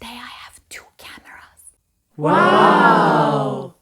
today I have 2 cameras. Wow!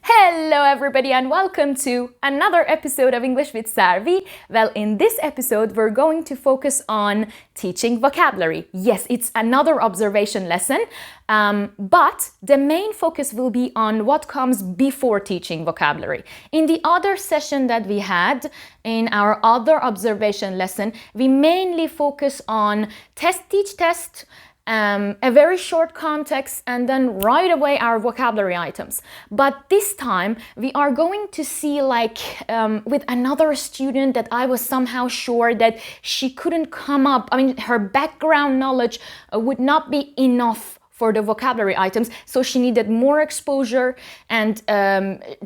Hello everybody and welcome to another episode of English with Sarvi. Well, in this episode we're going to focus on teaching vocabulary. Yes, it's another observation lesson, but the main focus will be on what comes before teaching vocabulary. In the other session that we had, in our other observation lesson, we mainly focus on test, teach, test, a very short context, and then right away our vocabulary items. But this time we are going to see with another student that I was somehow sure that she couldn't come up. I mean, her background knowledge would not be enough for the vocabulary items, so she needed more exposure, and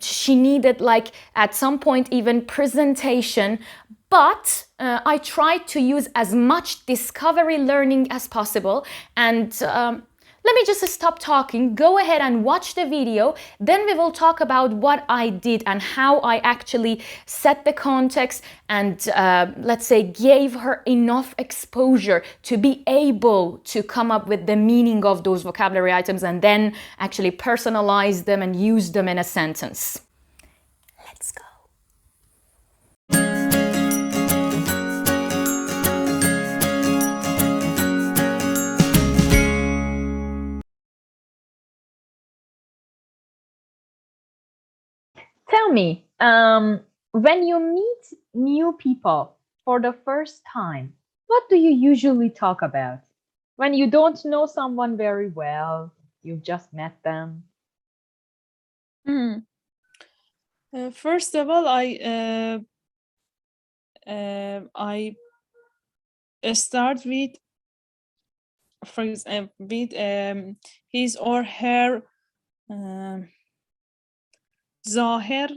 she needed at some point even presentation. But I tried to use as much discovery learning as possible, and let me just stop talking, go ahead and watch the video, then we will talk about what I did and how I actually set the context and let's say gave her enough exposure to be able to come up with the meaning of those vocabulary items and then actually personalize them and use them in a sentence. Let's go. Tell me, when you meet new people for the first time, what do you usually talk about? When you don't know someone very well, you've just met them. First of all, I start with, for example, with his or her zahir.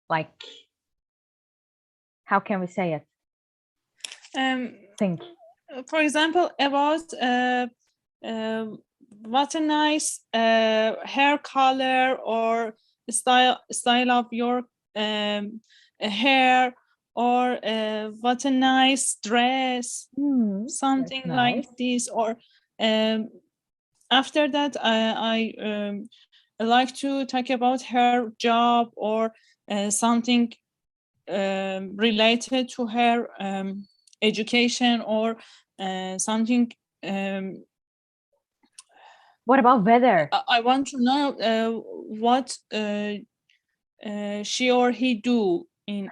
Like, how can we say it? Think. For example, about what a nice hair color or style of your hair, or what a nice dress, something like this. Or after that, I like to talk about her job or something related to her education, or something. What about weather? I want to know what she or he do in.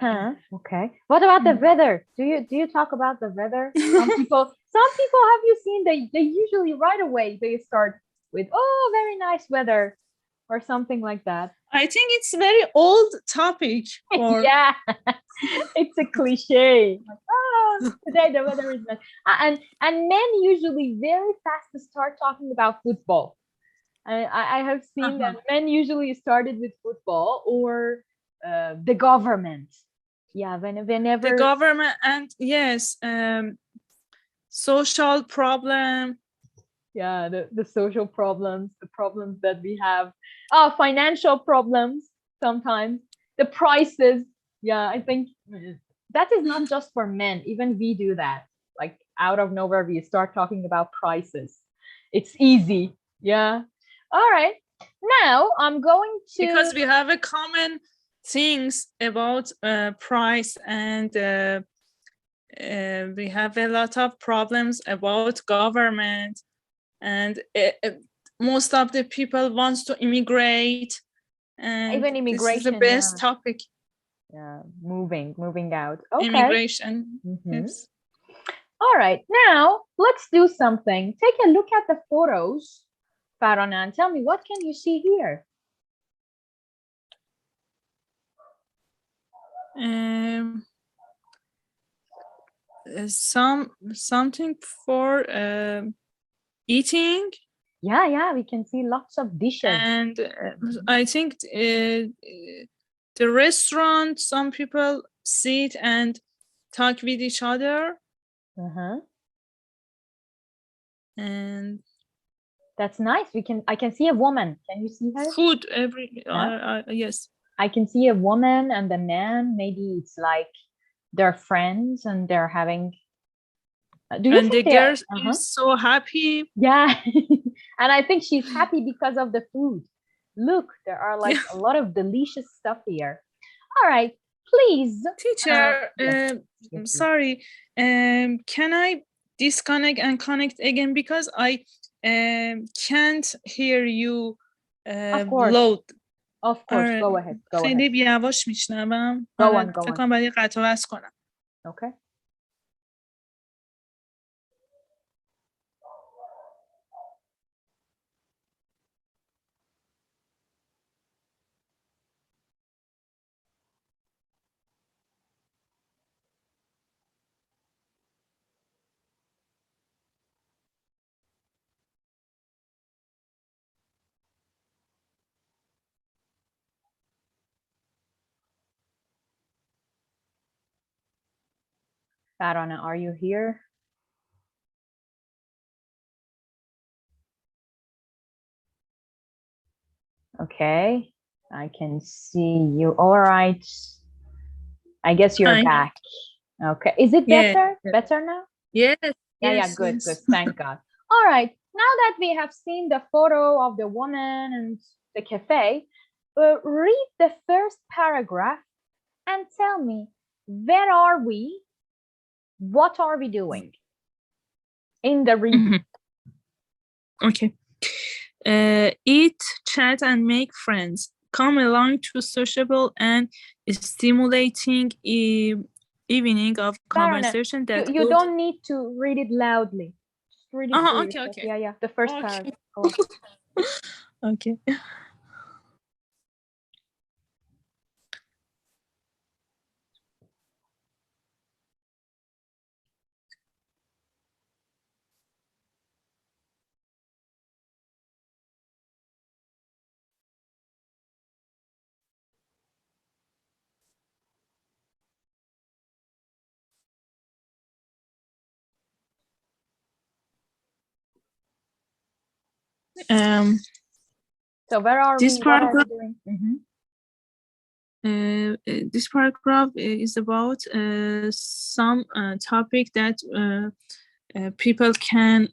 Okay. What about the weather? Do you talk about the weather? Some people have you seen they usually right away they start with, oh, very nice weather or something like that. I think it's very old topic. Yeah, it's a cliche. Like, oh, today the weather is nice. And men usually very fast start talking about football. I have seen that men usually started with football or the government. Yeah, whenever the government, and yes, social problem. Yeah, the social problems, the problems that we have. Financial problems sometimes. The prices. Yeah, I think that is not just for men. Even we do that. Like out of nowhere, we start talking about prices. It's easy. Yeah. All right. Now I'm going to, because we have a common things about price, and we have a lot of problems about government, and most of the people wants to immigrate, and even immigration. This is the best topic. Yeah, moving out. Okay. Immigration. Yes. All right. Now let's do something. Take a look at the photos, Faraneh, and tell me, what can you see here? Something for eating. Yeah, we can see lots of dishes. And I think the restaurant, some people sit and talk with each other. And that's nice. I can see a woman. Can you see her? Food yes. I can see a woman and a man. Maybe it's like they're friends and they're having Do you And the think they are? girl is so happy. Yeah. And I think she's happy because of the food. Look, there are like a lot of delicious stuff here. All right, please. Teacher, Yes. sorry. Can I disconnect and connect again because I can't hear you Of course. loud. Of course. Go ahead. Go ahead. خیلی یواش میشنوم. Go on. فکر کنم باید قطع و وصل کنم. Okay. Faraneh, are you here? Okay, I can see you. All right. I guess you're back. Okay. Is it better? Yeah. Better now? Yes. Yeah, good. Thank God. All right. Now that we have seen the photo of the woman and the cafe, read the first paragraph and tell me, where are we? What are we doing in the reading? Okay. Eat, chat, and make friends. Come along to sociable and stimulating evening of conversation that you don't need to read it loudly. Just read it. Okay. Yeah. The first paragraph. Okay. So where are this we? paragraph, what are we doing? This paragraph is about some topic that people can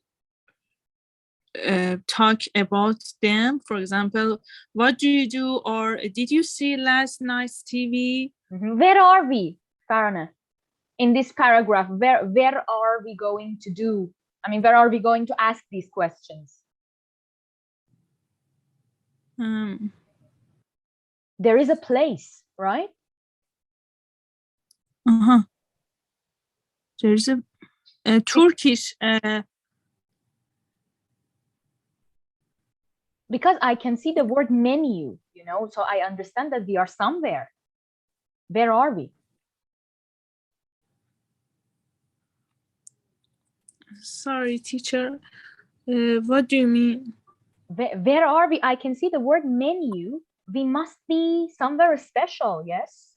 talk about them. For example, what do you do, or did you see last night's TV? Where are we, Faraneh? In this paragraph, where are we going to do? I mean, where are we going to ask these questions? There is a place, right? There's a Turkish. Because I can see the word menu, so I understand that we are somewhere. Where are we? Sorry, teacher. What do you mean? Where are we? I can see the word menu. We must be somewhere special, yes?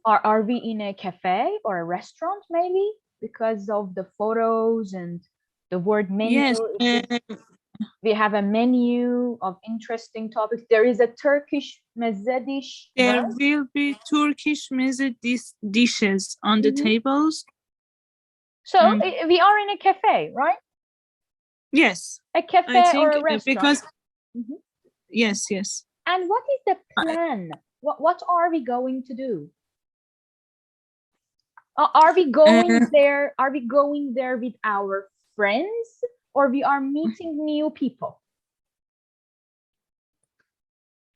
Are we in a cafe or a restaurant, maybe? Because of the photos and the word menu. Yes. We have a menu of interesting topics. There is a Turkish meze dish. There will be Turkish meze dishes on the tables. So we are in a cafe, right? Yes. A cafe or a restaurant. Because yes. And what is the plan? What are we going to do? Are we going there? Are we going there with our friends, or we are meeting new people?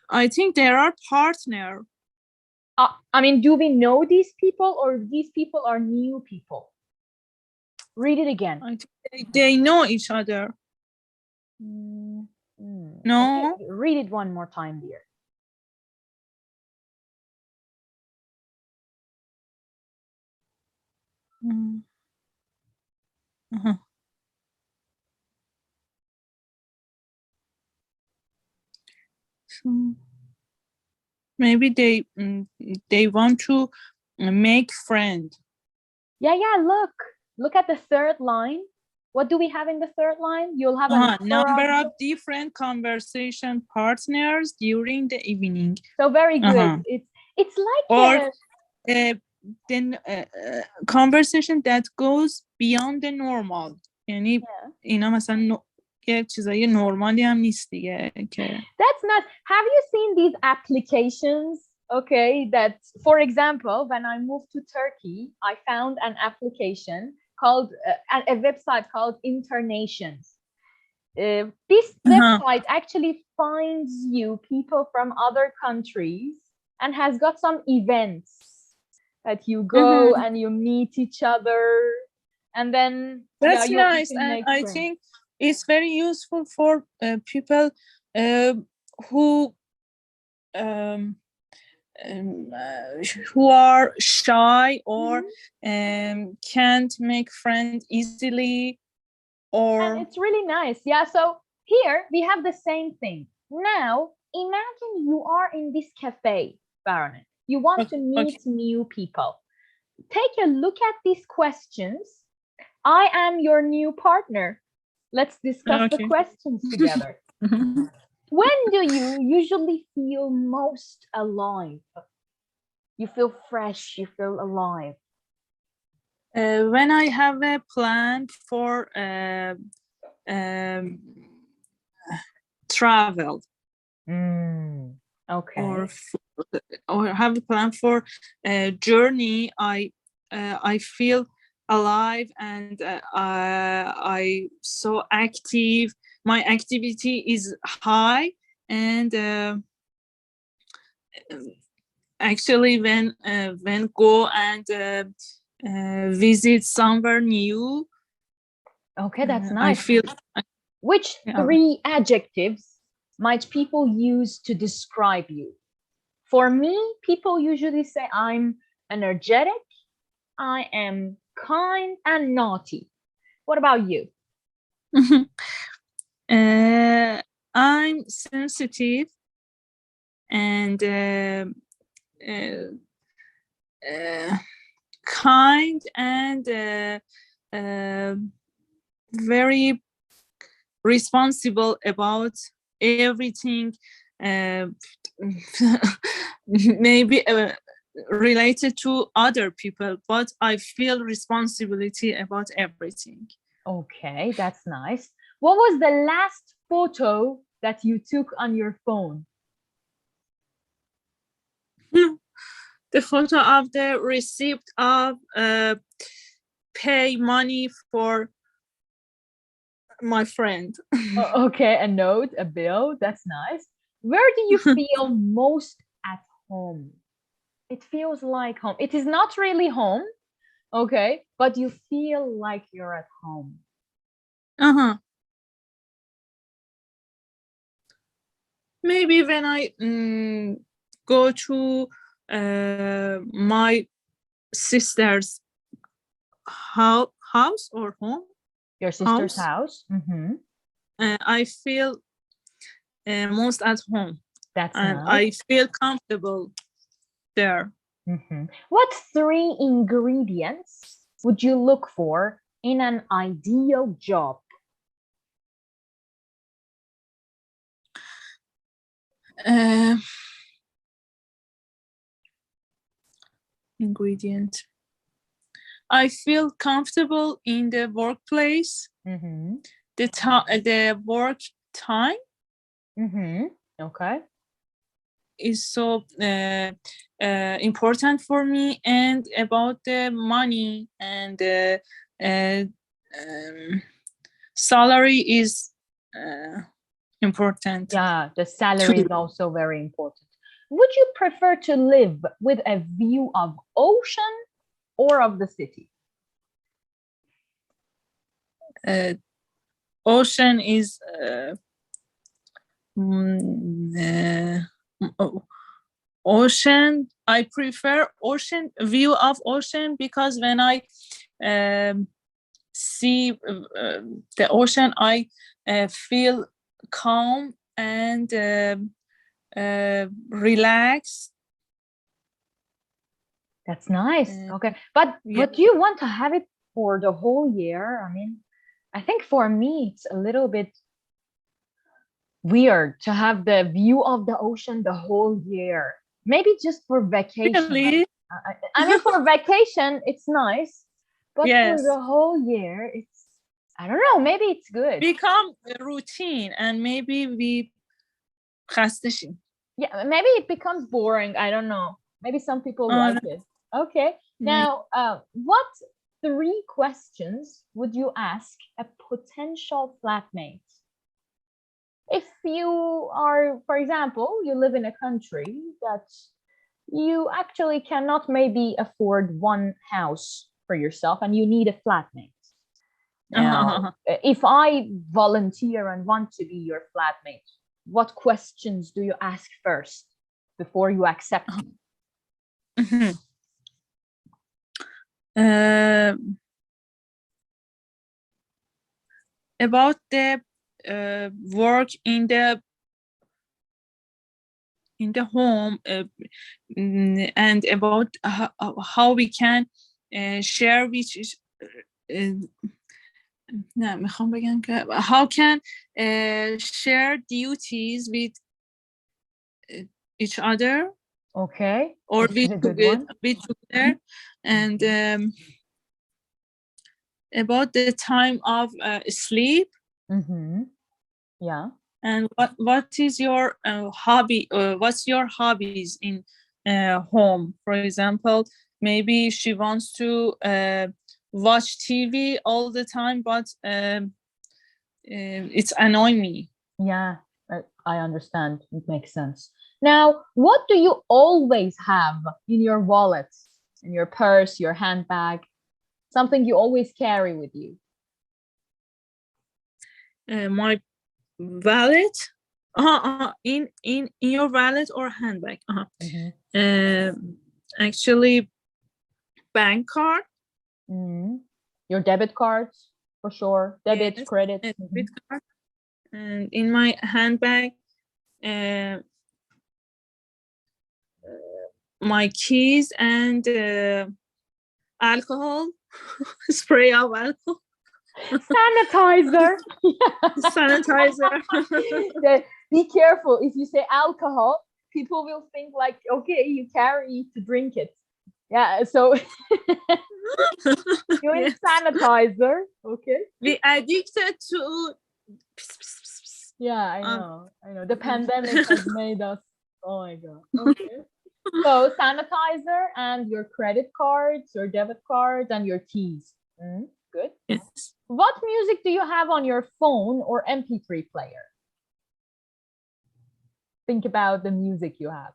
I think there are partners. I mean, do we know these people, or these people are new people? Read it again. I think they know each other. No. Okay, read it one more time, dear. So maybe they want to make friends. Yeah. Look at the third line. What do we have in the third line? You'll have a number of different conversation partners during the evening. So very good. It's like then conversation that goes beyond the normal. یعنی اینا مثلا یه چیزای نورمالی هم نیست دیگه که. That's not. Have you seen these applications? Okay, that for example, when I moved to Turkey, I found an application called a website called Internations. This website actually finds you people from other countries and has got some events that you go and you meet each other, and then that's nice. And I think it's very useful for people who are shy or can't make friends easily. And it's really nice. Yeah, so here we have the same thing. Now imagine you are in this cafe, Faraneh. You want to meet new people. Take a look at these questions. I am your new partner. Let's discuss the questions together. When do you usually feel most alive? You feel fresh, you feel alive. When I have a plan for travel. Okay. Or have a plan for a journey, I feel alive and I so active. My activity is high, and actually when go and visit somewhere new. Okay, that's nice. I feel. Which 3 adjectives might people use to describe you? For me, people usually say I'm energetic, I am kind and naughty. What about you? I'm sensitive and kind and very responsible about everything, maybe related to other people, but I feel responsibility about everything. Okay, that's nice. What was the last photo that you took on your phone? The photo of the receipt of pay money for my friend. Okay, a note, a bill, that's nice. Where do you feel most at home? It feels like home. It is not really home, okay, but you feel like you're at home. Maybe when I go to my sister's house or home. Your sister's house? I feel most at home. That's and nice. I feel comfortable there. What 3 ingredients would you look for in an ideal job? Ingredient. I feel comfortable in the workplace. The work time. Okay. Is so important for me, and about the money and salary is important. Yeah, the salary is also very important. Would you prefer to live with a view of ocean or of the city? Ocean is ocean. I prefer ocean view of ocean because when I see the ocean, I feel calm and relaxed. That's nice. Okay, but you want to have it for the whole year? I mean, I think for me it's a little bit weird to have the view of the ocean the whole year. Maybe just for vacation. Really? I mean, for vacation, it's nice, but Yes. for the whole year, it's, I don't know, maybe it's good. Become a routine and maybe we خسته شیم. Yeah, maybe it becomes boring. I don't know. Maybe some people like it. Okay. Now, what 3 questions would you ask a potential flatmate? If you are, for example, you live in a country that you actually cannot maybe afford one house for yourself and you need a flatmate. Now, if I volunteer and want to be your flatmate, what questions do you ask first before you accept me? About the work in the home and about how we can share which is نه میخوام بگم که how can share duties with each other. Okay. Or with together and about the time of sleep. Yeah. And what is your hobby? What's your hobbies in home? For example, maybe she wants to watch TV all the time, but it's annoying me. Yeah, I understand. It makes sense. Now, what do you always have in your wallet, in your purse, your handbag? Something you always carry with you? My wallet. In your wallet or handbag? Actually, bank card. Your debit cards, for sure. Debit, yes, credit. Debit card. And in my handbag, my keys and alcohol, spray of alcohol. Sanitizer. Sanitizer. Be careful. If you say alcohol, people will think like, okay, you carry to drink it. Yeah, so you need sanitizer, okay? We addicted to. Yeah, I know. The pandemic has made us. Oh my god. Okay. So sanitizer and your credit cards, your debit cards, and your keys. Good. Yes. What music do you have on your phone or MP3 player? Think about the music you have.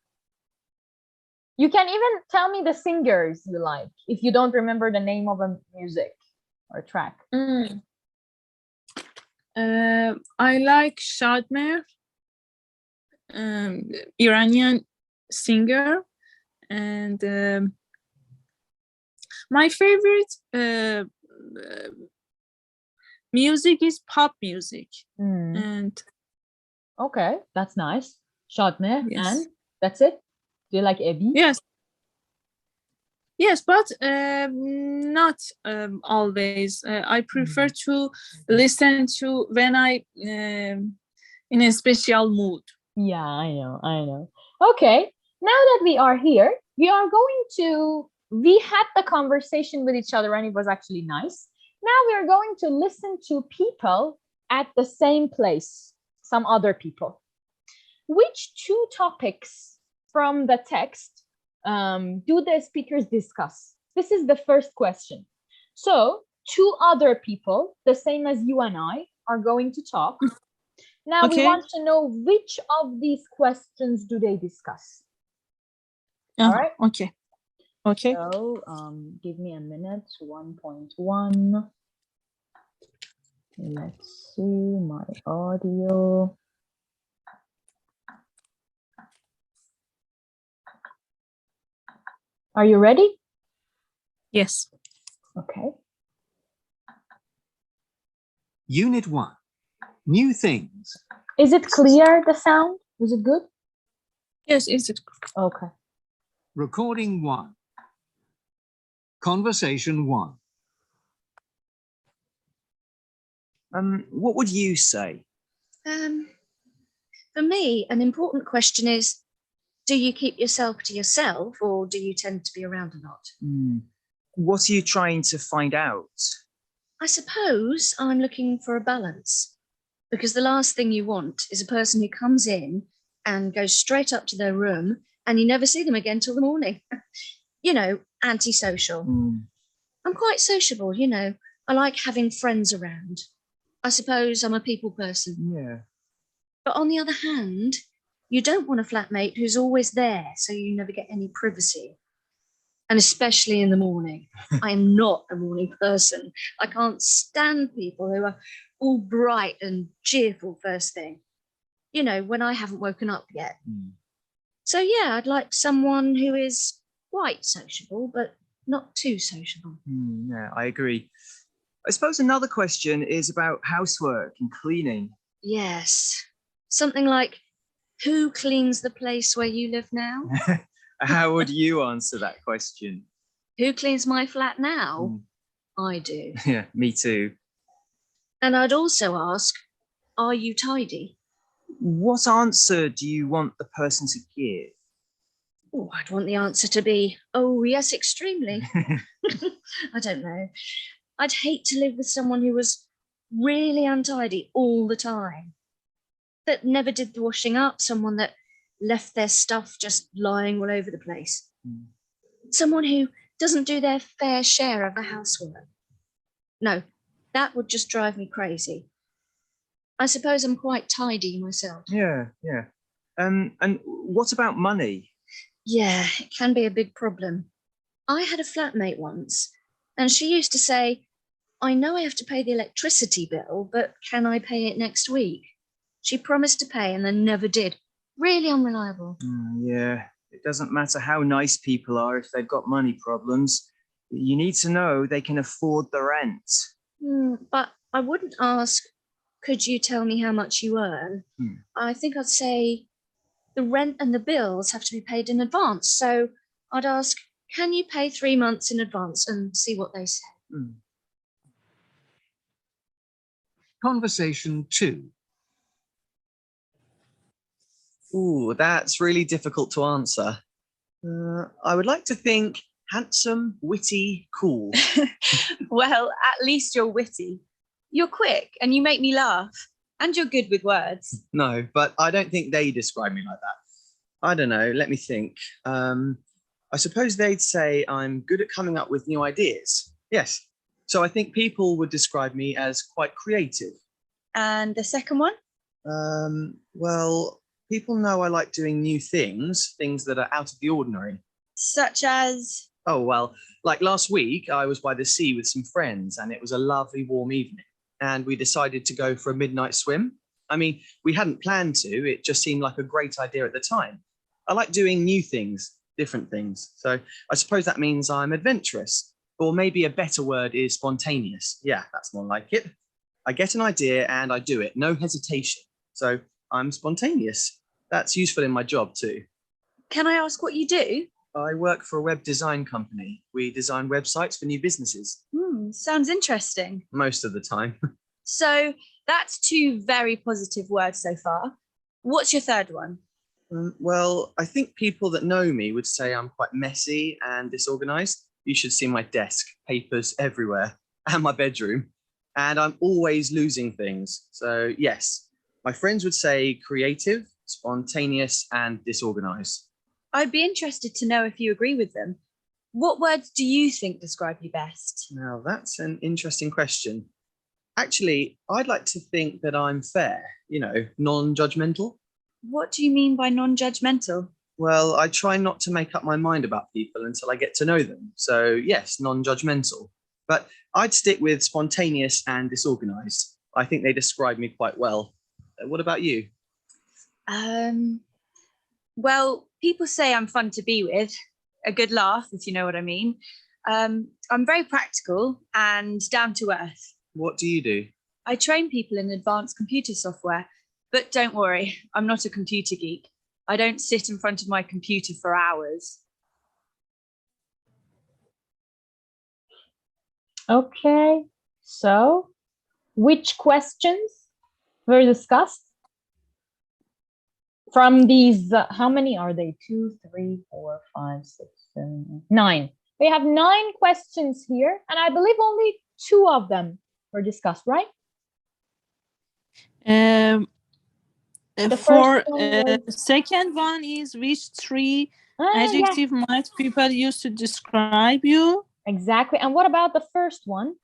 You can even tell me the singers you like if you don't remember the name of a music or track. I like Shadmer, Iranian singer, and my favorite music is pop music. And okay, that's nice. Shadmer, yes. And that's it. Do you like Ebi? Yes, but not always. I prefer to listen to when I in a special mood. Yeah, I know. Okay, now that we are here, we had the conversation with each other and it was actually nice. Now we are going to listen to people at the same place, some other people. Which 2 topics from the text do the speakers discuss? This is the first question. So 2 other people, the same as you and I, are going to talk. Now we want to know which of these questions do they discuss. All right? Okay. So give me a minute. 1.1. Let's see my audio. Are you ready? Yes. Okay. Unit 1. New things. Is it clear, the sound? Is it good? Yes, is it? Okay. Recording 1. Conversation 1. What would you say? For me, an important question is, Do you keep yourself to yourself, or do you tend to be around a lot? What are you trying to find out? I suppose I'm looking for a balance, because the last thing you want is a person who comes in and goes straight up to their room and you never see them again till the morning. You know, antisocial. I'm quite sociable, you know. I like having friends around. I suppose I'm a people person. Yeah. But on the other hand, you don't want a flatmate who's always there, so you never get any privacy. And especially in the morning. I am not a morning person. I can't stand people who are all bright and cheerful first thing. You know, when I haven't woken up yet. So yeah, I'd like someone who is quite sociable, but not too sociable. Yeah, I agree. I suppose another question is about housework and cleaning. Yes. Something like, who cleans the place where you live now? How would you answer that question? Who cleans my flat now? I do. Yeah, me too. And I'd also ask, are you tidy? What answer do you want the person to give? Oh, I'd want the answer to be, oh, yes, extremely. I don't know. I'd hate to live with someone who was really untidy all the time, that never did the washing up, someone that left their stuff just lying all over the place. Someone who doesn't do their fair share of the housework. No, that would just drive me crazy. I suppose I'm quite tidy myself. Yeah. And what about money? Yeah, it can be a big problem. I had a flatmate once, and she used to say, I know I have to pay the electricity bill, but can I pay it next week? She promised to pay and then never did. Really unreliable. Yeah, it doesn't matter how nice people are if they've got money problems. You need to know they can afford the rent. But I wouldn't ask, could you tell me how much you earn? I think I'd say the rent and the bills have to be paid in advance. So I'd ask, can you pay 3 months in advance, and see what they say. Conversation 2. Ooh, that's really difficult to answer. I would like to think handsome, witty, cool. Well, at least you're witty. You're quick and you make me laugh. And you're good with words. No, but I don't think they describe me like that. I don't know, let me think. I suppose they'd say I'm good at coming up with new ideas. Yes. So I think people would describe me as quite creative. And the second one? Well, people know I like doing new things that are out of the ordinary. Such as? Oh, well, like last week, I was by the sea with some friends and it was a lovely warm evening. And we decided to go for a midnight swim. I mean, we hadn't planned to, it just seemed like a great idea at the time. I like doing new things, different things. So I suppose that means I'm adventurous. Or maybe a better word is spontaneous. Yeah, that's more like it. I get an idea and I do it, no hesitation. So I'm spontaneous. That's useful in my job too. Can I ask what you do? I work for a web design company. We design websites for new businesses. Sounds interesting. Most of the time. So that's 2 very positive words so far. What's your third one? Well, I think people that know me would say I'm quite messy and disorganized. You should see my desk, papers everywhere, and my bedroom. And I'm always losing things. So yes, my friends would say creative, spontaneous, and disorganized. I'd be interested to know if you agree with them. What words do you think describe you best? Now, that's an interesting question. Actually, I'd like to think that I'm fair, non-judgmental. What do you mean by non-judgmental? Well, I try not to make up my mind about people until I get to know them. So yes, non-judgmental. But I'd stick with spontaneous and disorganized. I think they describe me quite well. What about you? Well, people say I'm fun to be with, a good laugh, if you know what I mean. I'm very practical and down to earth. What do you do? I train people in advanced computer software, but don't worry, I'm not a computer geek. I don't sit in front of my computer for hours. Okay, so which questions were discussed? From these, how many are they? 2, 3, 4, 5, 6, 7, 8, 9. We have 9 questions here, and I believe only 2 of them were discussed, right? The For first one was second one is which 3 yeah, adjective might people use to describe you? exactly. And what about the first one?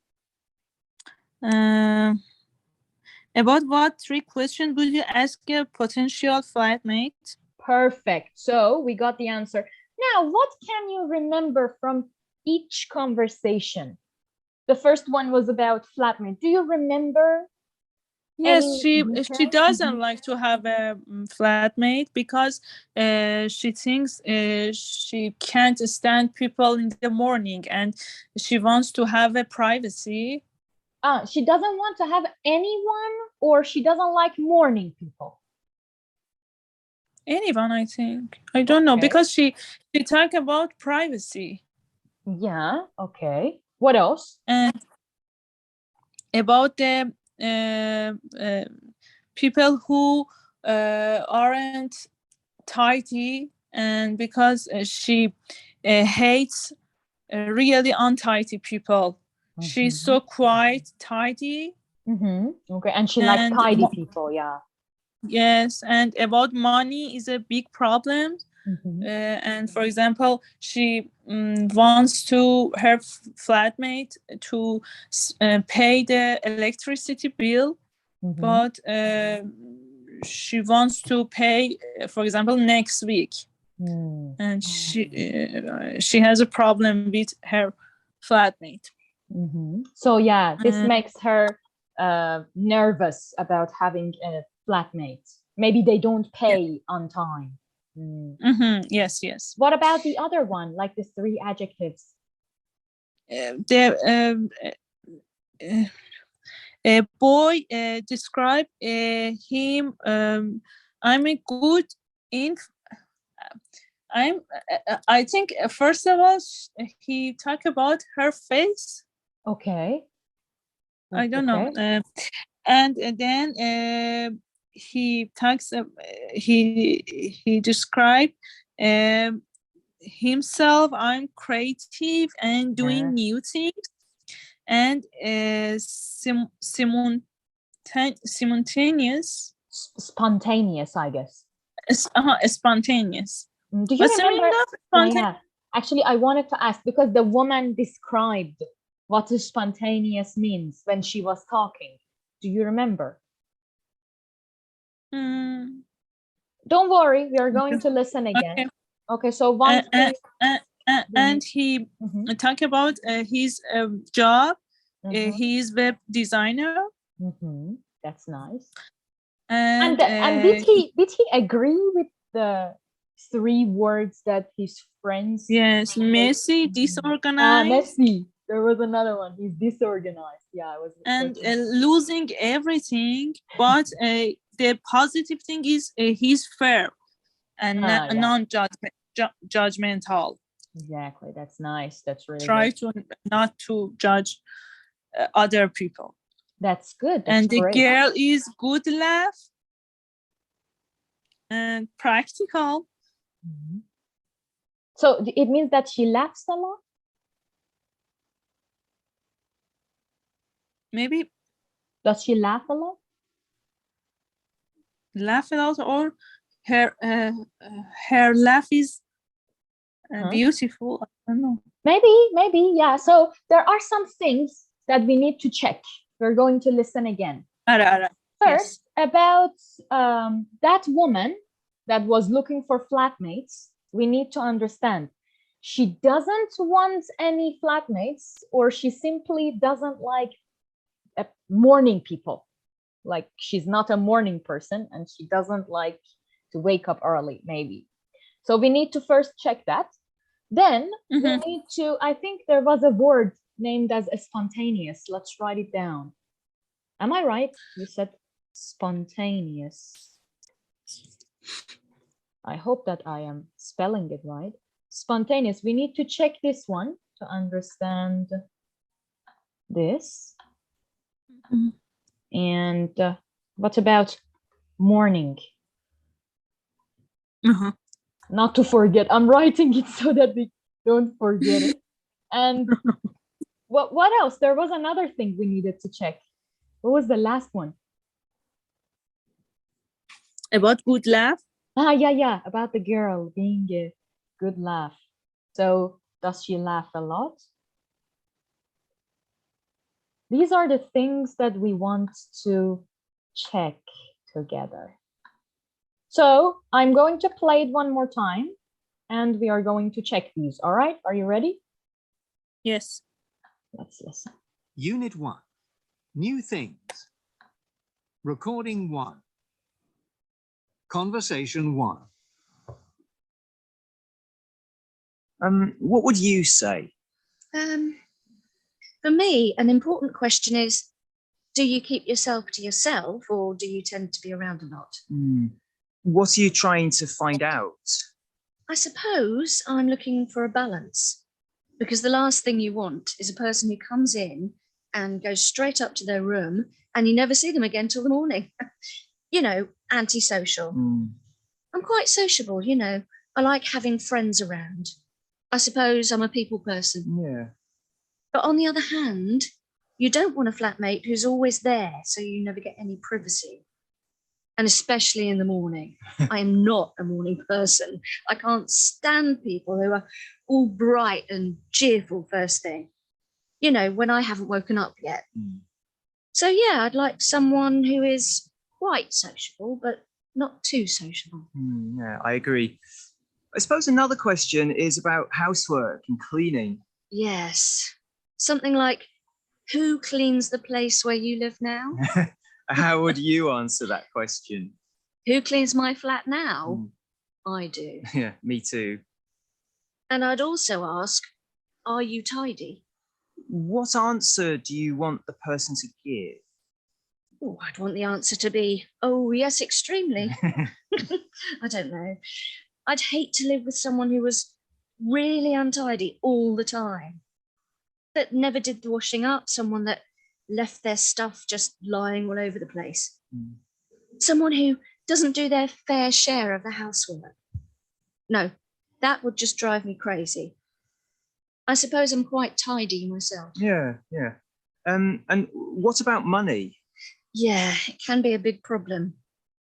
About what 3 questions would you ask a potential flatmate? Perfect. So we got the answer. Now, what can you remember from each conversation? The first one was about flatmate. Do you remember? Yes, any she details? doesn't like to have a flatmate because she thinks she can't stand people in the morning and she wants to have a privacy. She doesn't want to have anyone, or she doesn't like morning people? Anyone, I think. I don't know Okay. because she talk about privacy Yeah, okay. What else? and about the people who aren't tidy, and because she hates really untidy people. She's so quite tidy. Okay, and she likes And tidy people, yeah. yes, and about money is a big problem. And for example, she wants to her flatmate to pay the electricity bill, but she wants to pay, for example, next week. And she has a problem with her flatmate. So yeah, this makes her nervous about having a flatmate. Maybe they don't pay on time. Yes, yes. What about the other one, like the 3 adjectives? A boy describe him. I'm a good in. I think first of all he talk about her face. Okay. I don't know. And then he talks. He described himself. I'm creative and doing new things, and simultaneous. Spontaneous, I guess. Spontaneous. Do you What's the remember? meaning of spontaneous? Yeah. Actually, I wanted to ask because the woman described what spontaneous means when she was talking. Do you remember? Don't worry, we are going to listen again. Okay, so one thing. And he talk about his job. He is web designer. That's nice. And did he agree with the 3 words that his friends? Yes, messy, disorganized. Messy. There was another one. He's disorganized. Yeah, I was. And losing everything, but the positive thing is he's fair and non-judgmental. Exactly. That's nice. That's really try good. to not to judge other people. That's good. That's and the great. girl is good laugh and practical. So it means that she laughs a lot? Maybe. Does she laugh a lot? Laugh a lot, or her laugh is beautiful. I don't know. Maybe, yeah. So there are some things that we need to check. We're going to listen again. First, about that woman that was looking for flatmates, we need to understand she doesn't want any flatmates, or she simply doesn't like morning people. Like she's not a morning person and she doesn't like to wake up early, maybe. So we need to first check that. Then we need to, I think there was a word named as spontaneous. Let's write it down. Am I right? You said spontaneous. I hope that I am spelling it right. Spontaneous. We need to check this one to understand this. And what about morning? Uh-huh. Not to forget. I'm writing it so that we don't forget it. And what else? There was another thing we needed to check. What was the last one? About good laugh. Yeah, about the girl being a good laugh. So, does she laugh a lot? These are the things that we want to check together. So, I'm going to play it one more time and we are going to check these. All right, are you ready? Yes. Let's listen. Unit 1. New things. Recording 1. Conversation 1. What would you say? For me, an important question is, do you keep yourself to yourself or do you tend to be around a lot? What are you trying to find out? I suppose I'm looking for a balance, because the last thing you want is a person who comes in and goes straight up to their room and you never see them again till the morning. You know, antisocial. I'm quite sociable, you know. I like having friends around. I suppose I'm a people person. Yeah. But on the other hand, you don't want a flatmate who's always there, so you never get any privacy. And especially in the morning. I am not a morning person. I can't stand people who are all bright and cheerful first thing. You know, when I haven't woken up yet. So yeah, I'd like someone who is quite sociable, but not too sociable. Yeah, I agree. I suppose another question is about housework and cleaning. Yes. Something like, who cleans the place where you live now? How would you answer that question? Who cleans my flat now? I do. Yeah, me too. And I'd also ask, are you tidy? What answer do you want the person to give? Oh, I'd want the answer to be, oh, yes, extremely. I don't know. I'd hate to live with someone who was really untidy all the time, that never did the washing up, someone that left their stuff just lying all over the place. Someone who doesn't do their fair share of the housework. No, that would just drive me crazy. I suppose I'm quite tidy myself. Yeah. And what about money? Yeah, it can be a big problem.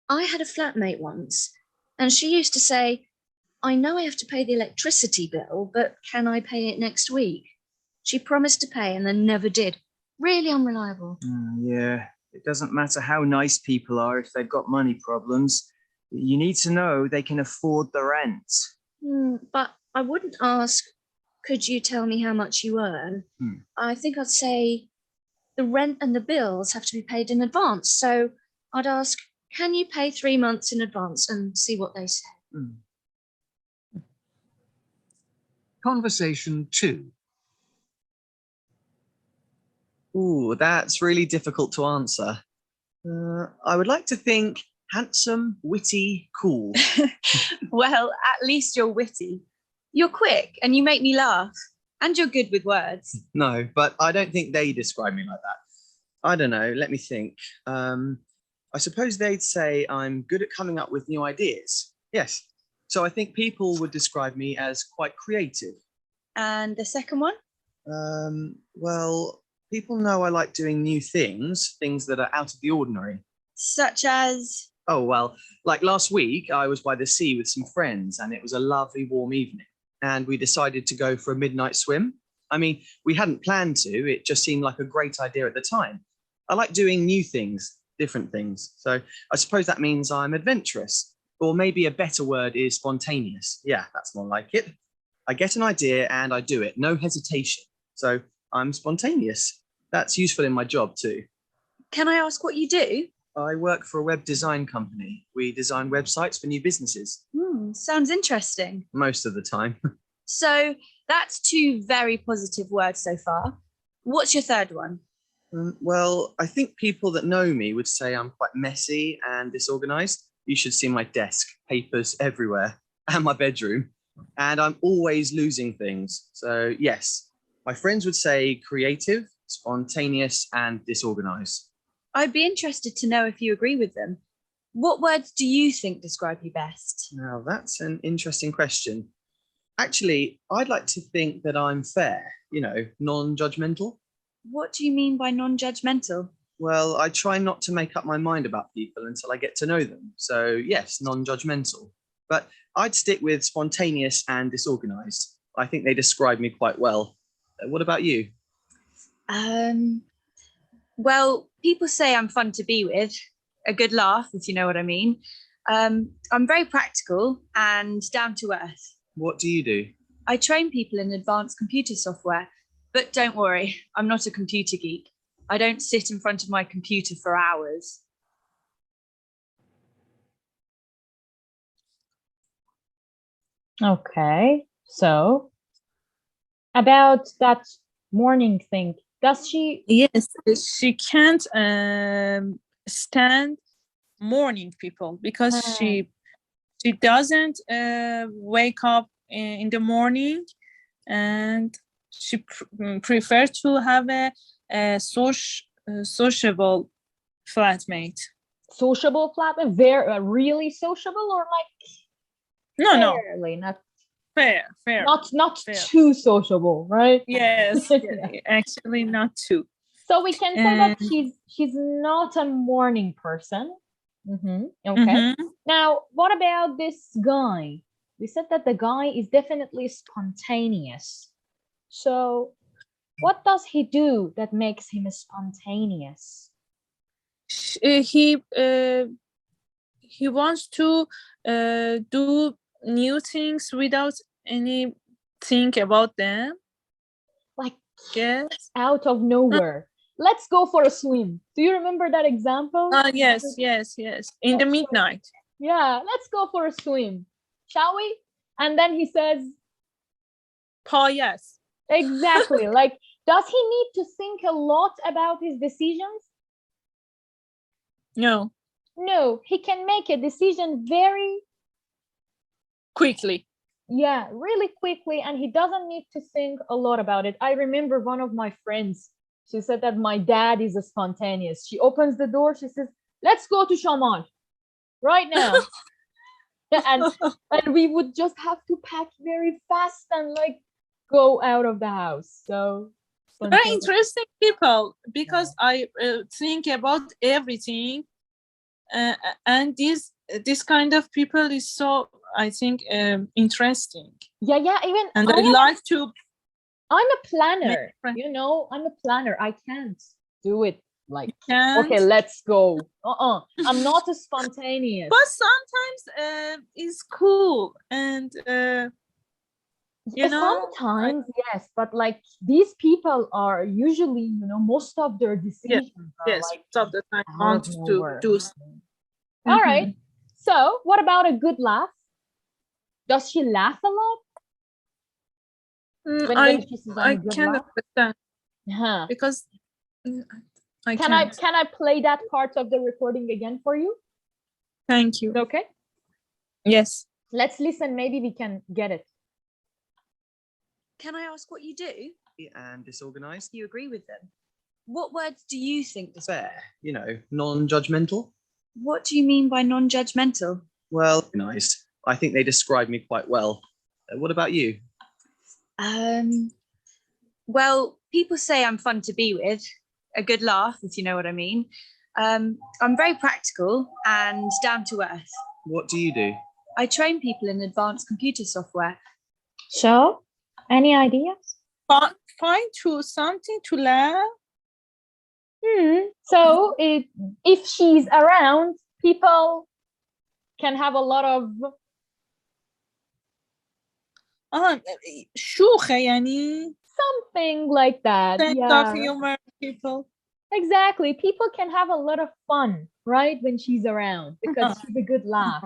I had a flatmate once, and she used to say, I know I have to pay the electricity bill, but can I pay it next week? She promised to pay and then never did. Really unreliable. Yeah, it doesn't matter how nice people are if they've got money problems. You need to know they can afford the rent. But I wouldn't ask, could you tell me how much you earn? I think I'd say the rent and the bills have to be paid in advance. So I'd ask, can you pay 3 months in advance, and see what they say. Conversation 2. Ooh, that's really difficult to answer. I would like to think handsome, witty, cool. Well, at least you're witty. You're quick and you make me laugh. And you're good with words. No, but I don't think they describe me like that. I don't know, let me think. I suppose they'd say I'm good at coming up with new ideas. Yes. So I think people would describe me as quite creative. And the second one? Well, people know I like doing new things that are out of the ordinary. Such as? Oh, well, like last week, I was by the sea with some friends and it was a lovely warm evening. And we decided to go for a midnight swim. I mean, we hadn't planned to, it just seemed like a great idea at the time. I like doing new things, different things. So I suppose that means I'm adventurous. Or maybe a better word is spontaneous. Yeah, that's more like it. I get an idea and I do it, no hesitation. So I'm spontaneous. That's useful in my job too. Can I ask what you do? I work for a web design company. We design websites for new businesses. Sounds interesting. Most of the time. So that's 2 very positive words so far. What's your third one? Well, I think people that know me would say I'm quite messy and disorganized. You should see my desk, papers everywhere, and my bedroom. And I'm always losing things. So yes, my friends would say creative, spontaneous, and disorganized. I'd be interested to know if you agree with them. What words do you think describe you best? Now, that's an interesting question. Actually, I'd like to think that I'm fair, non-judgmental. What do you mean by non-judgmental? Well, I try not to make up my mind about people until I get to know them. So, yes, non-judgmental. But I'd stick with spontaneous and disorganized. I think they describe me quite well. What about you? Well, people say I'm fun to be with, a good laugh, if you know what I mean. I'm very practical and down to earth. What do you do? I train people in advanced computer software, but don't worry, I'm not a computer geek. I don't sit in front of my computer for hours. Okay, so about that morning thing, does she? Yes, she can't stand morning people because she doesn't wake up in the morning, and she prefers to have a sociable flatmate. Sociable flatmate, very really sociable, or like No, fairly, not fair. not fair. too sociable, right? Yes, Yeah. actually not too. So we can say that she's not a morning person. Okay. Now, what about this guy? We said that the guy is definitely spontaneous. So what does he do that makes him spontaneous? He wants to do new things without any think about them. Like Yes. out of nowhere. Let's go for a swim. Do you remember that example? Yes. In the midnight. Yeah, let's go for a swim. Shall we? And then he says, Yes. exactly. Like, does he need to think a lot about his decisions? No. No, he can make a decision very Quickly. yeah, really quickly, and he doesn't need to think a lot about it. I remember one of my friends, she said that my dad is a spontaneous. She opens the door, she says, let's go to Shamal right now. and we would just have to pack very fast and like go out of the house. So very interesting people, because I think about everything, and this kind of people is so, I think, interesting. Yeah, even and I like to. I'm a planner, I'm a planner. I can't do it like, okay, let's go. I'm not a spontaneous. But sometimes it's cool, and sometimes yes, but like these people are usually, most of their decisions are like of the time want to do. All right. So what about a good laugh? Does she laugh a lot? I can't understand because can I play that part of the recording again for you? Thank you. Okay. Yes. Let's listen. Maybe we can get it. Can I ask what you do? And disorganized. You agree with them? What words do you think? Fair, non-judgmental. What do you mean by non-judgmental? Well, organized. I think they describe me quite well. What about you? Well, people say I'm fun to be with, a good laugh, if you know what I mean. I'm very practical and down to earth. What do you do? I train people in advanced computer software. So, any ideas? Find something to laugh. So if she's around, people can have a lot of شوخه یعنی something like that. sense of humor people. Exactly. People can have a lot of fun, right, when she's around, because she's a good laugh.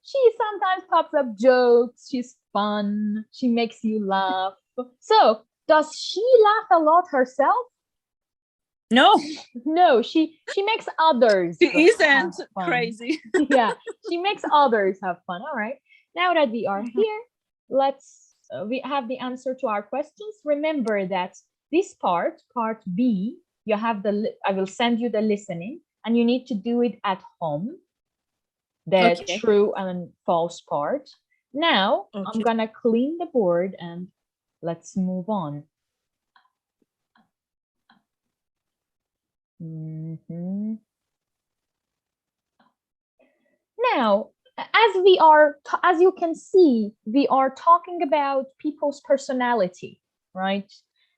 She sometimes pops up jokes. She's fun. She makes you laugh. So, does she laugh a lot herself? No, she makes others. She isn't crazy. Yeah, she makes others have fun. All right. Now that we are here, let's we have the answer to our questions. Remember that this part B, you have I will send you the listening, and you need to do it at home. The Okay. true and false part. Now, I'm Okay. gonna clean the board and let's move on. Mhm. Now, as you can see, we are talking about people's personality, right?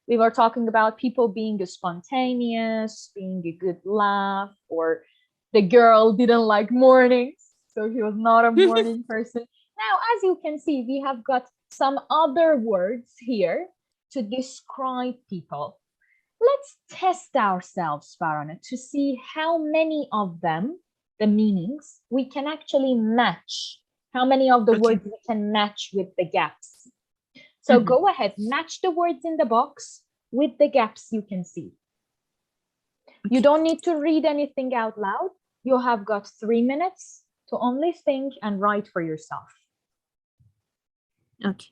We were talking about people being spontaneous, being a good laugh, or the girl didn't like mornings, so she was not a morning person. Now, as you can see, we have got some other words here to describe people. Let's test ourselves, Faraneh, to see how many of them, the meanings, we can actually match. How many of the Okay. words we can match with the gaps. So go ahead, match the words in the box with the gaps you can see. You don't need to read anything out loud. You have got 3 minutes to only think and write for yourself. Okay.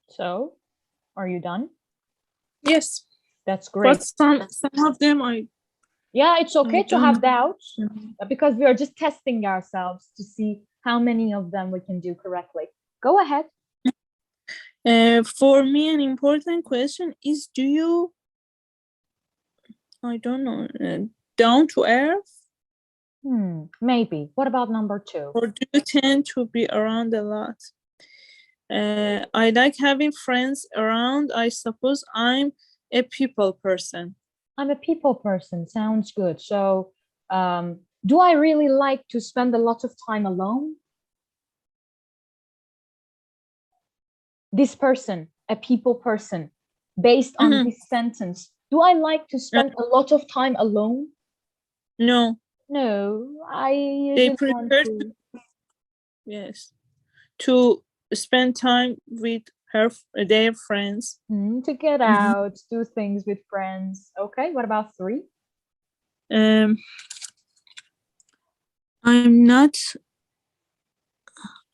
So, are you done? Yes. That's great. But some of them Yeah, it's okay to don't have know. doubts because we are just testing ourselves to see how many of them we can do correctly. Go ahead. For me, an important question is: do you I don't know. Down to earth? Maybe. What about number 2? Or do you tend to be around a lot? I like having friends around. I suppose I'm a people person. I'm a people person. Sounds good. So, do I really like to spend a lot of time alone? This person, a people person, based on this sentence, do I like to spend a lot of time alone? No. No, I They usually want prefer to. Yes, to spend time with their friends. To get out, do things with friends. Okay, what about 3? I'm not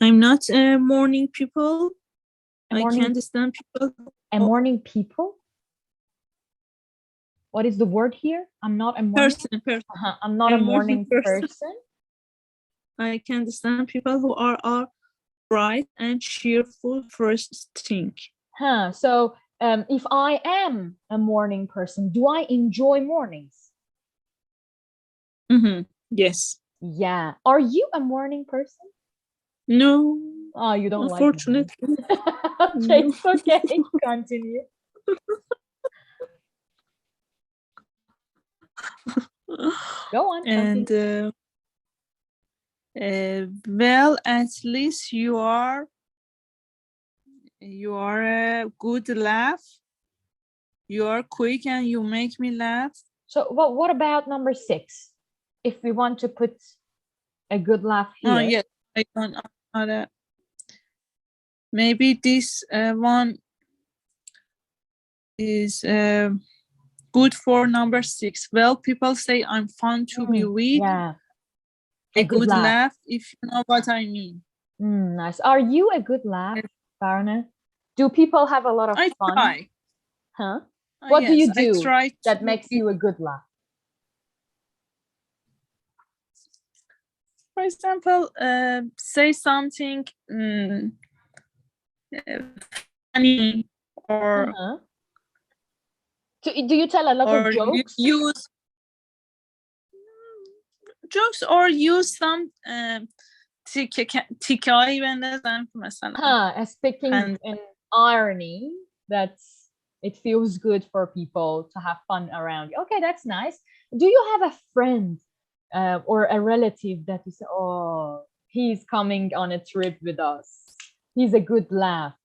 a morning people. I can't stand people. A morning people? What is the word here? I'm not a morning Person. I'm not a morning person. I can't stand people who are bright and cheerful first thing. So if I am a morning person, do I enjoy mornings? Yes. Yeah. Are you a morning person? No. Oh, you don't unfortunately. Okay, okay. Continue. Go on. And well, at least you are a good laugh. You are quick and you make me laugh. So what about number 6? If we want to put a good laugh here. Yes, I don't. Maybe this one is good for number 6. Well, people say I'm fun to be with. Yeah. A good laugh, if you know what I mean. Nice. Are you a good laugh, Faraneh? Do people have a lot of fun? Try. Huh? What do you do that to makes you a good laugh? For example, say something funny or do you tell a lot of jokes? Use jokes or use some تیکه‌هایی بندازم مثلا. Speaking in irony, it feels good for people to have fun around you. Okay, that's nice. Do you have a friend or a relative that you say, oh, he's coming on a trip with us? He's a good laugh.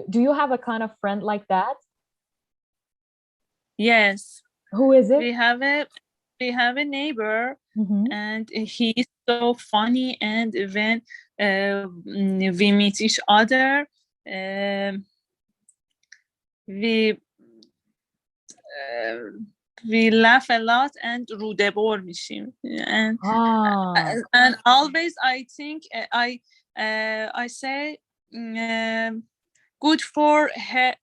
Do you have a kind of friend like that? Yes. Who is it? We have a neighbor, and he's so funny. And when we meet each other, we laugh a lot and روده‌بر میشیم. And always I think I say good for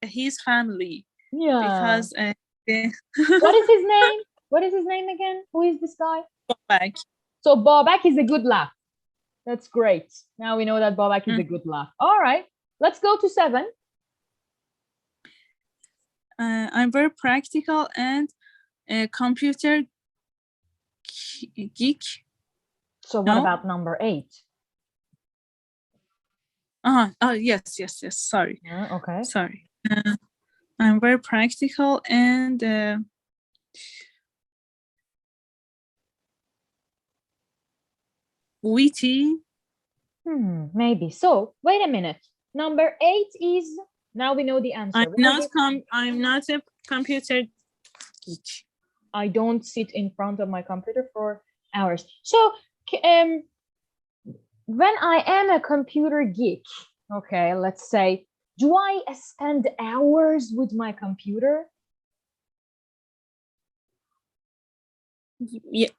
his family. Yeah. Because what is his name? What is his name again? Who is this guy? Babak. So Babak is a good laugh. That's great. Now we know that Babak is a good laugh. All right. Let's go to 7. I'm very practical and computer geek. So what about number 8? Yes. Sorry. Okay. Sorry. I'm very practical and witty. Maybe. So wait a minute. Number 8 is, now we know the answer. I'm not a computer geek. I don't sit in front of my computer for hours. So when I am a computer geek, okay, let's say, do I spend hours with my computer? Yeah.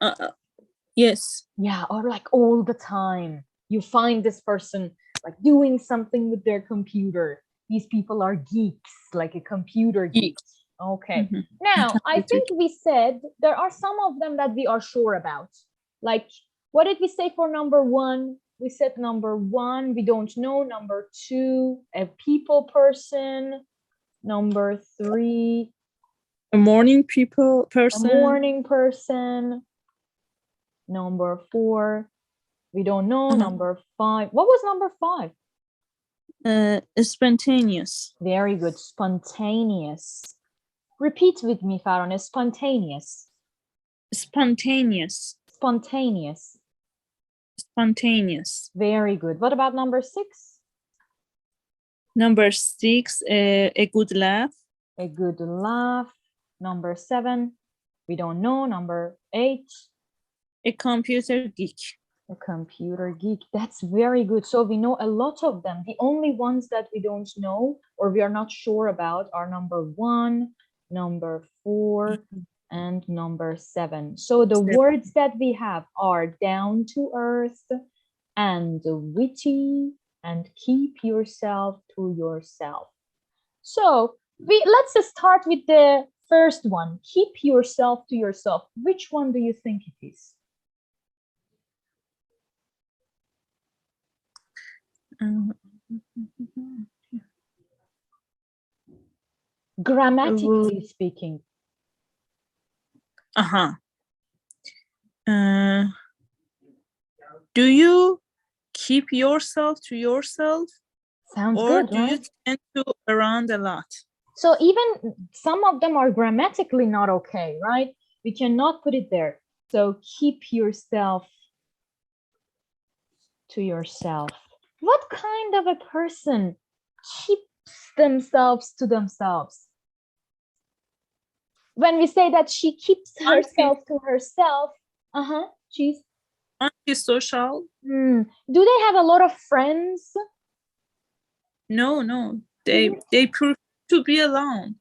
Yes. Yeah, or like all the time. You find this person like doing something with their computer. These people are geeks, like a computer geek. Okay. Now, I think we said there are some of them that we are sure about. Like, what did we say for number 1? We said number 1, we don't know. Number 2, a people person. Number 3, A morning A person. morning person. Number 4. We don't know. Number 5. What was number 5? Spontaneous. Very good. Spontaneous. Repeat with me, Faraneh. Spontaneous. Spontaneous. Spontaneous. Spontaneous. Very good. What about number 6? Number 6, a good laugh. A good laugh. Number 7. We don't know. Number 8. A computer geek. A computer geek. That's very good. So we know a lot of them. The only ones that we don't know or we are not sure about are number 1, number 4, and number 7. So the words that we have are down to earth and witty and keep yourself to yourself. So let's start with the first one. Keep yourself to yourself. Which one do you think it is? Grammatically speaking. Do you keep yourself to yourself? Sounds or good, do right? you tend to around a lot? So even some of them are grammatically not okay, right? We cannot put it there. So keep yourself to yourself. What kind of a person keeps themselves to themselves? When we say that she keeps herself to herself, she's antisocial. Do they have a lot of friends? No. They prefer to be alone.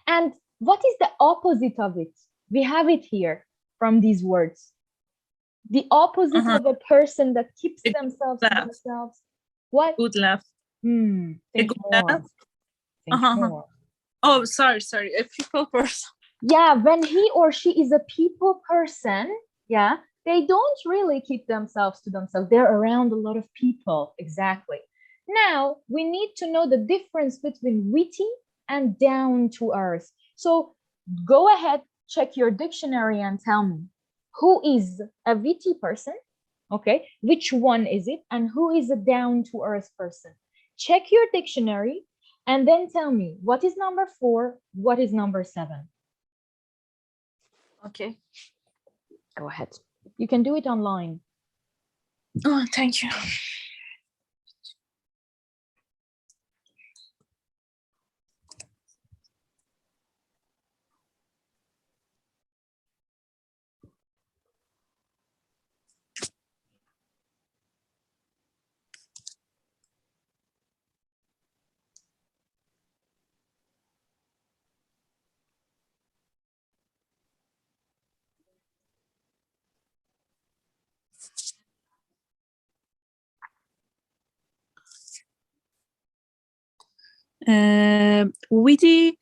And what is the opposite of it? We have it here from these words. The opposite of a person that keeps themselves to themselves. What? Good laugh. Think good more. laugh. Think more. Oh, sorry. A people person. Yeah, when he or she is a people person, yeah, they don't really keep themselves to themselves. They're around a lot of people. Exactly. Now, we need to know the difference between witty and down to earth. So go ahead, check your dictionary and tell me, who is a witty person? Okay, which one is it? And who is a down to earth person? Check your dictionary and then tell me, what is number 4? What is number 7? Okay. Go ahead. You can do it online. Oh, thank you. Witty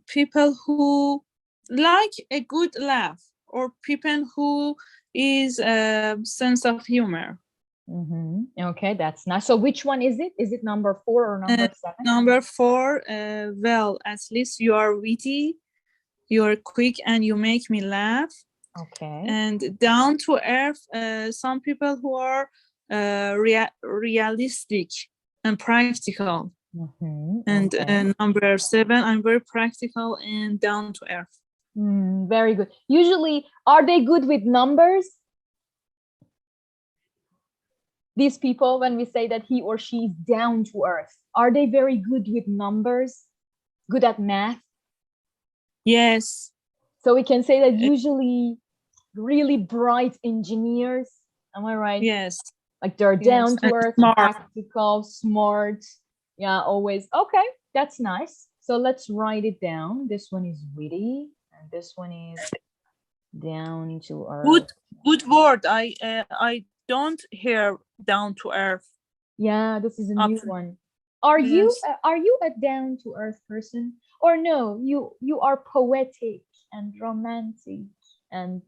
people who like a good laugh, or people who is a sense of humor. Okay, that's nice. So which one is it? Is it number 4 or number 7? Number 4, well, at least you are witty, you're quick, and you make me laugh. Okay. And down to earth, some people who are realistic and practical. And okay. number 7, I'm very practical and down to earth. Very good. Usually, are they good with numbers? These people, when we say that he or she is down to earth, are they very good with numbers? Good at math? Yes. So we can say that usually really bright engineers, am I right? Yes. Like they're down to earth, smart. practical, smart. Yeah, always. Okay, that's nice. So let's write it down. This one is witty, and this one is down to earth. Good word. I don't hear down to earth. Yeah, this is a new one. Are you a down to earth person, or no? You are poetic and romantic and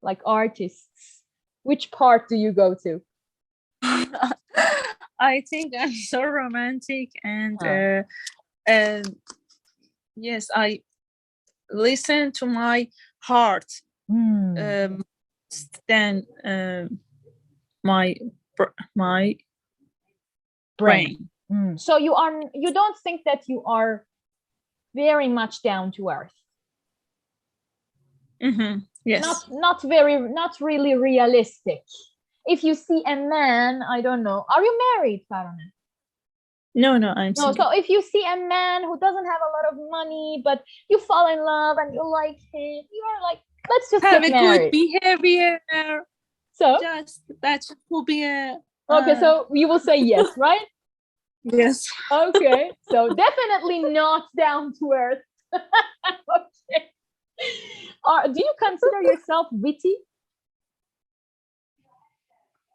like artists. Which part do you go to? I think I'm so romantic and yes, listen to my heart Hmm. than my Brain. brain. So you don't think that you are very much down to earth. Yes. Not really realistic. If you see a man, I don't know. Are you married, Faraneh? No, I'm No, single. so if you see a man who doesn't have a lot of money, but you fall in love and you like him, you're like, let's just Have get a married. good behavior. So Just that will be a okay, so you will say yes, right? yes. Okay, so definitely not down to earth. Okay. Do you consider yourself witty?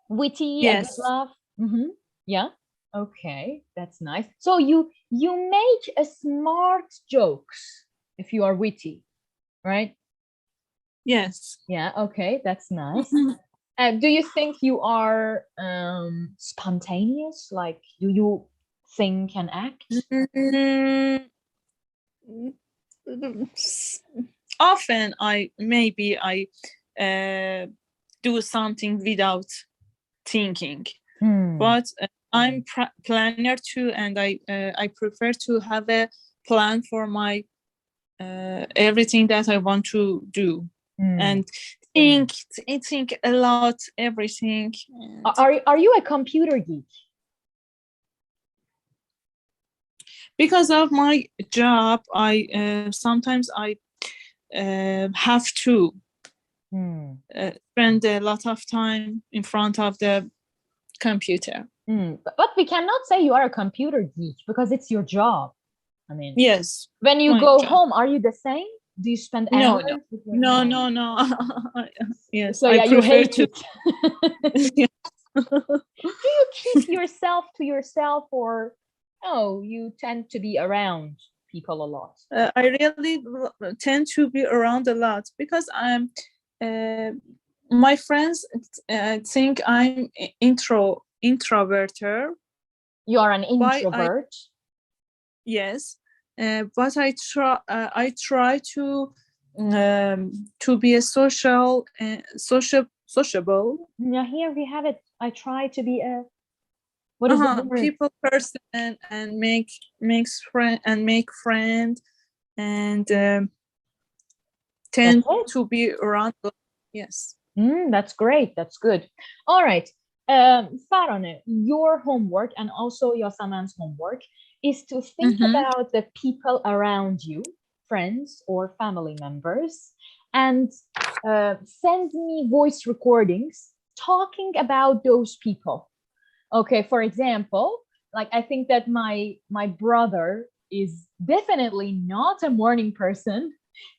Witty, a good Yes. laugh? Yeah. Okay, that's nice. So you make a smart jokes if you are witty, right? Yes. Yeah. Okay, that's nice. Do you think you are spontaneous? Like, do you think and act? Often I do something without thinking, but I'm planner too, and I prefer to have a plan for my everything that I want to do, and think a lot, everything. Are you a computer geek? Because of my job, I sometimes I have to spend a lot of time in front of the computer. But we cannot say you are a computer geek because it's your job. I mean, yes. When you go home, are you the same? Do you spend hours? No. Yes. So yeah, you hate it. Do you keep yourself to yourself, or no? You tend to be around people a lot. I really tend to be around a lot because my friends think I'm introverter. You are an introvert. Yes, but I try to be a sociable. Yeah, here we have it. I try to be a people person and make friend and tend to be around. Yes. That's great. That's good. All right. Faraneh, your homework and also Yasaman's homework is to think about the people around you, friends or family members, and send me voice recordings talking about those people. Okay, for example, like I think that my brother is definitely not a morning person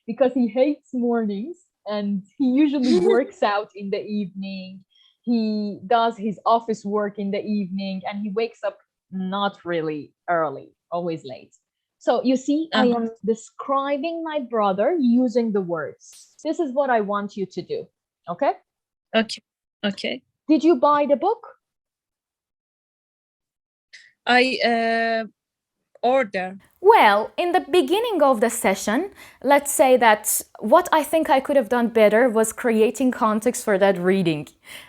because he hates mornings and he usually works out in the evening. He does his office work in the evening and he wakes up not really early, always late. So you see, I am describing my brother using the words. This is what I want you to do. Okay? Okay. Did you buy the book? I order. Well, in the beginning of the session, let's say that what I think I could have done better was creating context for that reading.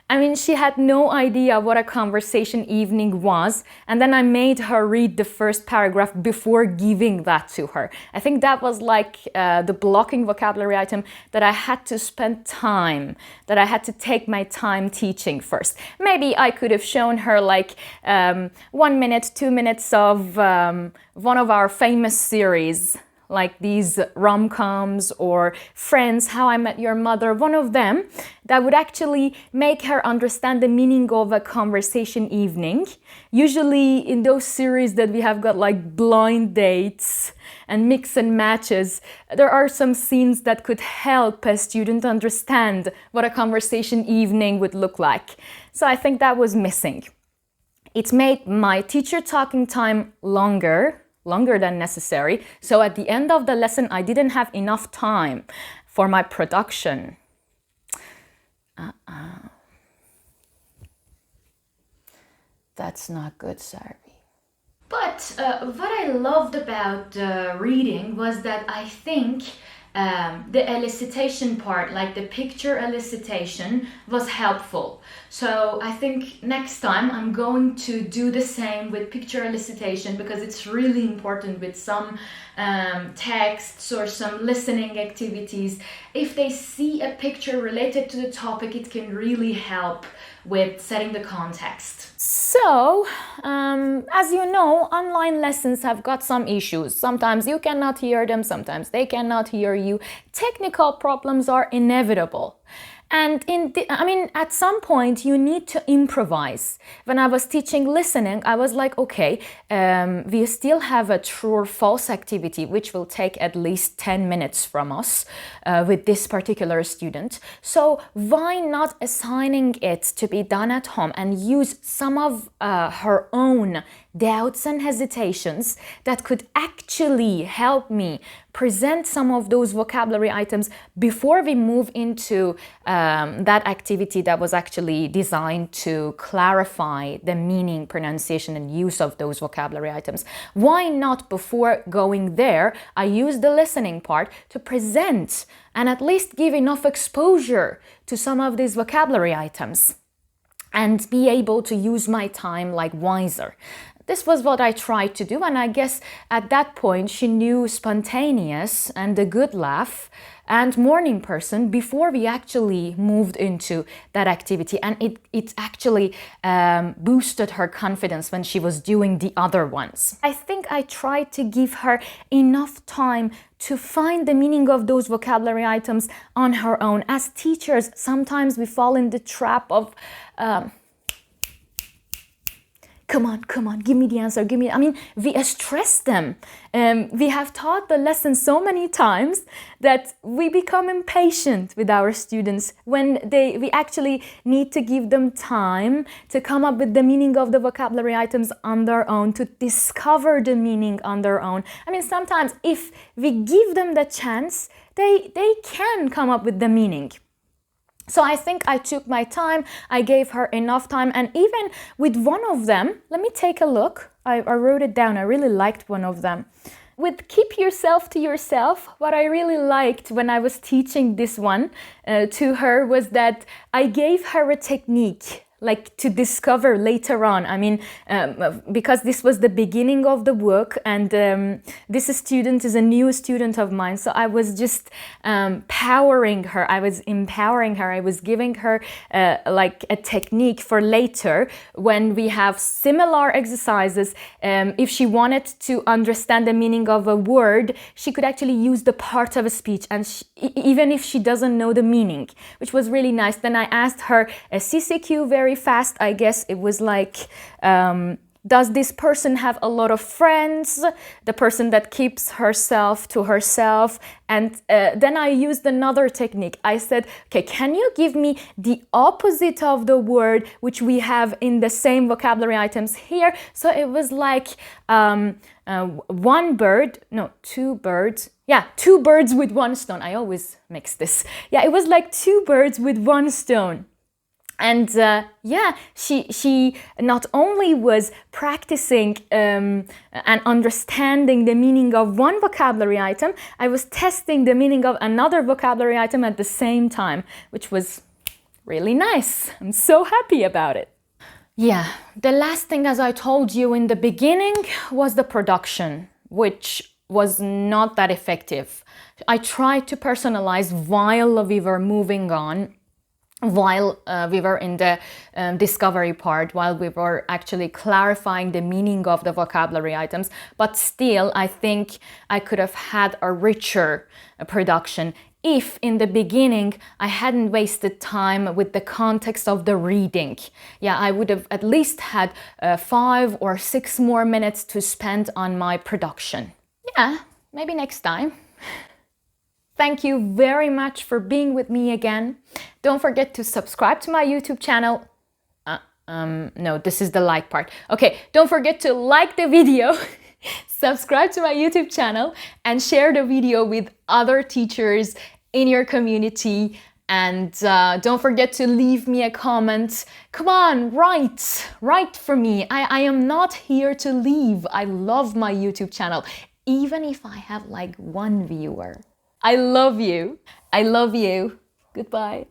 I mean, she had no idea what a conversation evening was, and then I made her read the first paragraph before giving that to her. I think that was like the blocking vocabulary item that I had to spend time, that I had to take my time teaching first. Maybe I could have shown her like 1 minute, 2 minutes of one of our famous series, like these rom-coms or Friends, How I Met Your Mother, one of them that would actually make her understand the meaning of a conversation evening. Usually in those series that we have got like blind dates and mix and matches, there are some scenes that could help a student understand what a conversation evening would look like. So I think that was missing. It made my teacher talking time longer than necessary. So at the end of the lesson, I didn't have enough time for my production. That's not good, Sarvi. But what I loved about reading was that I think the elicitation part, like the picture elicitation, was helpful. So I think next time I'm going to do the same with picture elicitation, because it's really important with some texts or some listening activities. If they see a picture related to the topic, it can really help with setting the context. So, as you know, online lessons have got some issues. Sometimes you cannot hear them, sometimes they cannot hear you. Technical problems are inevitable. And at some point you need to improvise. When I was teaching listening, I was like, okay, we still have a true or false activity, which will take at least 10 minutes from us with this particular student. So why not assigning it to be done at home and use some of her own doubts and hesitations that could actually help me present some of those vocabulary items before we move into that activity that was actually designed to clarify the meaning, pronunciation, and use of those vocabulary items. Why not, before going there, I use the listening part to present and at least give enough exposure to some of these vocabulary items and be able to use my time like wiser. This was what I tried to do, and I guess at that point she knew spontaneous and a good laugh and morning person before we actually moved into that activity, and it actually boosted her confidence when she was doing the other ones. I think I tried to give her enough time to find the meaning of those vocabulary items on her own. As teachers, sometimes we fall in the trap of come on, give me the answer, we stress them. We have taught the lesson so many times that we become impatient with our students when we actually need to give them time to come up with the meaning of the vocabulary items on their own, to discover the meaning on their own. Sometimes if we give them the chance, they can come up with the meaning. So I think I took my time, I gave her enough time, and even with one of them, let me take a look. I wrote it down, I really liked one of them. With keep yourself to yourself, what I really liked when I was teaching this one to her was that I gave her a technique like to discover later on. Because this was the beginning of the work, and this student is a new student of mine, so I was just empowering her, I was giving her like a technique for later when we have similar exercises. If she wanted to understand the meaning of a word, she could actually use the part of a speech, and even if she doesn't know the meaning, which was really nice. Then I asked her a CCQ very fast. I guess it was like, does this person have a lot of friends? The person that keeps herself to herself. And then I used another technique. I said, okay, can you give me the opposite of the word which we have in the same vocabulary items here? So it was like two birds. Yeah, two birds with one stone. I always mix this. Yeah, it was like two birds with one stone. And she not only was practicing and understanding the meaning of one vocabulary item, I was testing the meaning of another vocabulary item at the same time, which was really nice. I'm so happy about it. Yeah, the last thing, as I told you in the beginning, was the production, which was not that effective. I tried to personalize while we were moving on, while we were in the discovery part, while we were actually clarifying the meaning of the vocabulary items. But still, I think I could have had a richer production if in the beginning I hadn't wasted time with the context of the reading. Yeah, I would have at least had 5 or 6 more minutes to spend on my production. Yeah, maybe next time. Thank you very much for being with me again. Don't forget to subscribe to my YouTube channel. No, this is the like part. Okay, don't forget to like the video, subscribe to my YouTube channel, and share the video with other teachers in your community. And don't forget to leave me a comment. Come on, write for me. I am not here to leave. I love my YouTube channel, even if I have like 1 viewer. I love you. I love you. Goodbye.